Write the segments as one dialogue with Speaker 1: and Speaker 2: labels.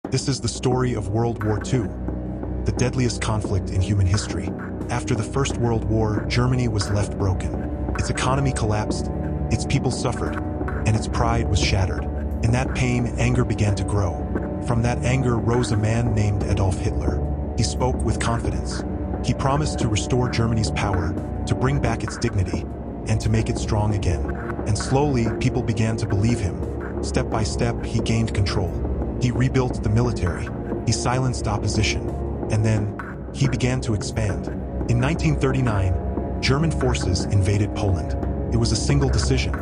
Speaker 1: This is the story of World War II, the deadliest conflict in human history. After the First World War, Germany was left broken. Its economy collapsed, its people suffered, and its pride was shattered. In that pain, anger began to grow. From that anger rose a man named Adolf Hitler. He spoke with confidence. He promised to restore Germany's power, to bring back its dignity, and to make it strong again. And slowly, people began to believe him. Step by step, he gained control. He rebuilt the military. He silenced opposition. And then, he began to expand. In 1939, German forces invaded Poland. It was a single decision,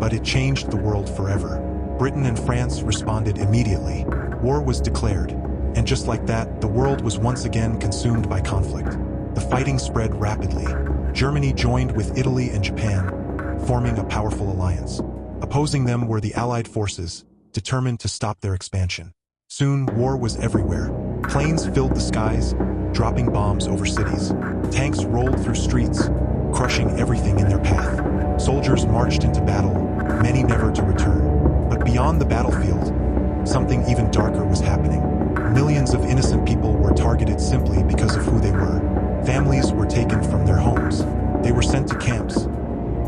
Speaker 1: but it changed the world forever. Britain and France responded immediately. War was declared, and just like that, the world was once again consumed by conflict. The fighting spread rapidly. Germany joined with Italy and Japan, forming a powerful alliance. Opposing them were the Allied forces, determined to stop their expansion. Soon, war was everywhere. Planes filled the skies, dropping bombs over cities. Tanks rolled through streets, crushing everything in their path. Soldiers marched into battle, many never to return. But beyond the battlefield, something even darker was happening. Millions of innocent people were targeted simply because of who they were. Families were taken from their homes. They were sent to camps,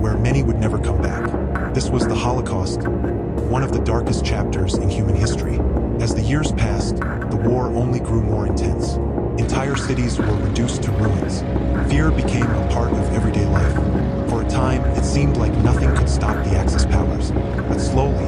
Speaker 1: where many would never come back. This was the Holocaust, one of the darkest chapters in human history. As the years passed, the war only grew more intense. Entire cities were reduced to ruins. Fear became a part of everyday life. For a time, it seemed like nothing could stop the Axis powers. But slowly,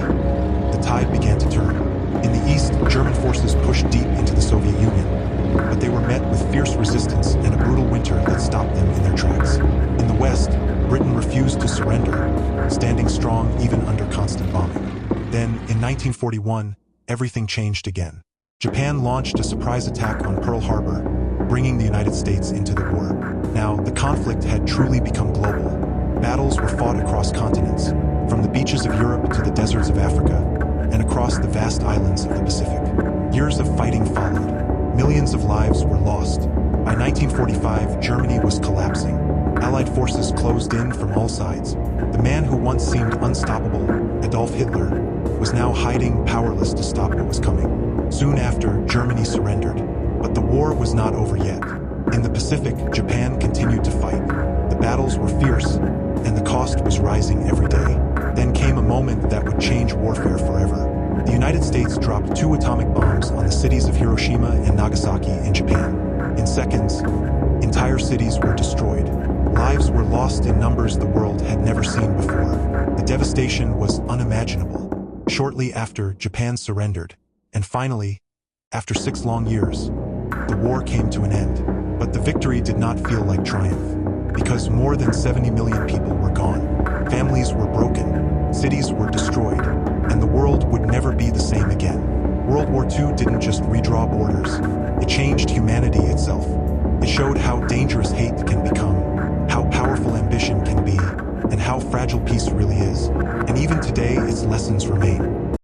Speaker 1: the tide began to turn. In the east, German forces pushed deep into the Soviet Union, but they were met with fierce resistance and a brutal winter that stopped them in their tracks. In the west, Britain refused to surrender, standing strong even under constant bombing. Then, in 1941, everything changed again. Japan launched a surprise attack on Pearl Harbor, bringing the United States into the war. Now, the conflict had truly become global. Battles were fought across continents, from the beaches of Europe to the deserts of Africa, and across the vast islands of the Pacific. Years of fighting followed. Millions of lives were lost. By 1945, Germany was collapsing. Allied forces closed in from all sides. The man who once seemed unstoppable, Adolf Hitler, was now hiding, powerless to stop what was coming. Soon after, Germany surrendered. But the war was not over yet. In the Pacific, Japan continued to fight. The battles were fierce, and the cost was rising every day. Then came a moment that would change warfare forever. The United States dropped 2 atomic bombs on the cities of Hiroshima and Nagasaki in Japan. In seconds, entire cities were destroyed. Lives were lost in numbers the world had never seen before. The devastation was unimaginable. Shortly after, Japan surrendered. And finally, after 6 long years, the war came to an end. But the victory did not feel like triumph, because more than 70 million people were gone. Families were broken, cities were destroyed, and the world would never be the same again. World War II didn't just redraw borders, it changed humanity itself. It showed how dangerous hate can become, how powerful ambition can be, and how fragile peace really is. And even today, its lessons remain.